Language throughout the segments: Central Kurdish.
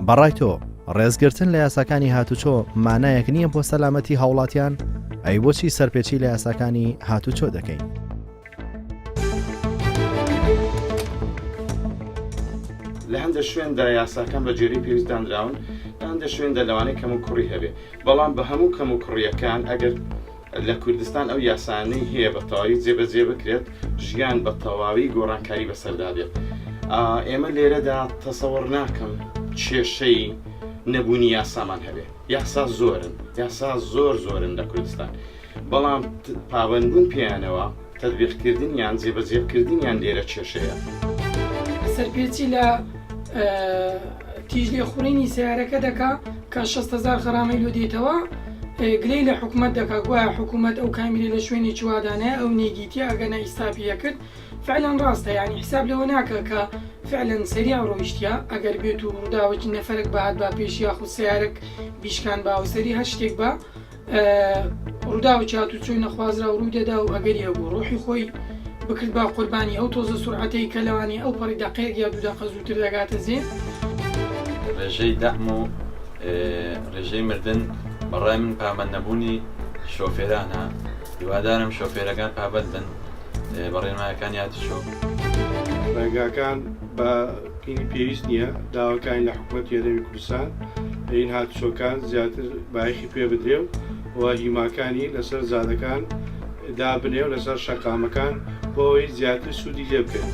بەڕای تۆ ڕێزگرتن لە یاساکانی هاتوچۆ مانایەک نییە بۆ سەلامەتی هاوڵاتیان؟ ئەی بۆچی سەرپێچی لە یاساکانی هاتوچۆ دەکەین؟ لە هەندێک شوێندا یاساکان بە جێری پێویستدانراون، لە هەندێک شوێندا لەوانەیە کەم و کوڕی هەبێ، بەڵام بە هەموو کەم و کوڕیەکان ئەگەر لە کوردستان ئەو یاسانەی هەیە بە تەواوی جێبەجێ بکرێت، ژیان بە تەواوی گۆڕانکاری بەسەردا بێت. ئێمە لێرەدا تەسەوەڕ ناکەم کێشەی نەبوونی یاسامان هەبێ. یاسا زۆرن، یاسا زۆرن لە کوردستان، بەڵام پابەندبوون پێیانەوە تەطبیقکردنیان جێبەجێکردنیان لێرە کێشەیە. سەرپێچی لە تیژ لێخوڕینی سیارەکە دەکا کە 6,000 خەرامەی لۆ دێتەوە، گلەی لە حکوومەت دەکا گوایە حکوومەت ئەو کامیرە لە شوێنی چوادانەیە ئەو نێگیتیە ئەگەنە ئیساپیە کرد. فعلەن ڕاستە، یعنی حساب لەوە ناکە کە فعلەن سەریا ڕۆیشتیا ئەگەر بێت و ڕووداوەکی نەفەرک بەهات با پێش یاخود سیارەک بیشکان باوەسەری هەر شتێک بە ڕووداوەکی هاتوچۆی نەخوازرا و ڕووی دەدا و ئەگەری هەبوو ڕۆحی خۆی بکرد با قوربانی ئەو تۆزە سورعەتەی کە لەوانی ئەو پەڕی دەقەیەک یا 2 دقە زووتر دەگاتە زێر. ڕێژەی دەحم و ڕێژەی مردن بەڕای من پابەند نەبوونی شۆفێرانە. هیوادارم شۆفێرەکان پابەند بن بە ڕێنمایەکانی هاتوچۆ. ڕێگاکان بە پینی پێویست نییە داواکانی لە حکوومەت هێرەمی کوردستان این هاتوچۆکان زیاتر بایەخی پێ بدرێ و هیماکانی لەسەر زادەکان دابنێ و لەسەر شەقامەکان بۆ ئەوەی زیاتر سوودی لێ بکەن.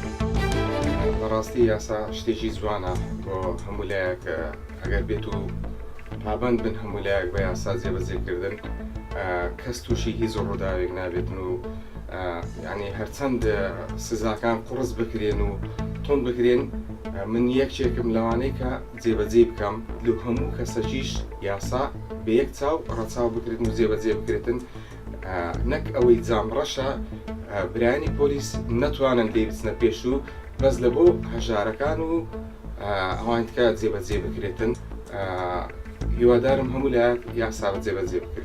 بەڕاستی یاسا شتێکی جوانە بۆ هەموو لایەک ئەگەر بێت و پابەند بن هەموو لایەک بە یاسا جێبەجێکردن، کەس تووشی هیچ ڕووداوێک نابێتن و یعنی هەرچەند سزاکان قڕس بکرێن و تۆن بکرێن، من یەکێکم لەوانەیە کە جێبەجێ بکەم لەو هەموو کەسەکیش یاسا بە یەک چاو ڕەچاو بکرێتن و جێبەجێ بکرێتن، نەک ئەوەی جامڕەشە برایانی پۆلیس نەتوانن لێ بچنە پێش و بەس لە بۆ هەژارەکان و ئەوان تکە جێبەجێ بکرێتن. هیوادارم هەموو لایەک یاسا بە جێبەجێ بکرێت.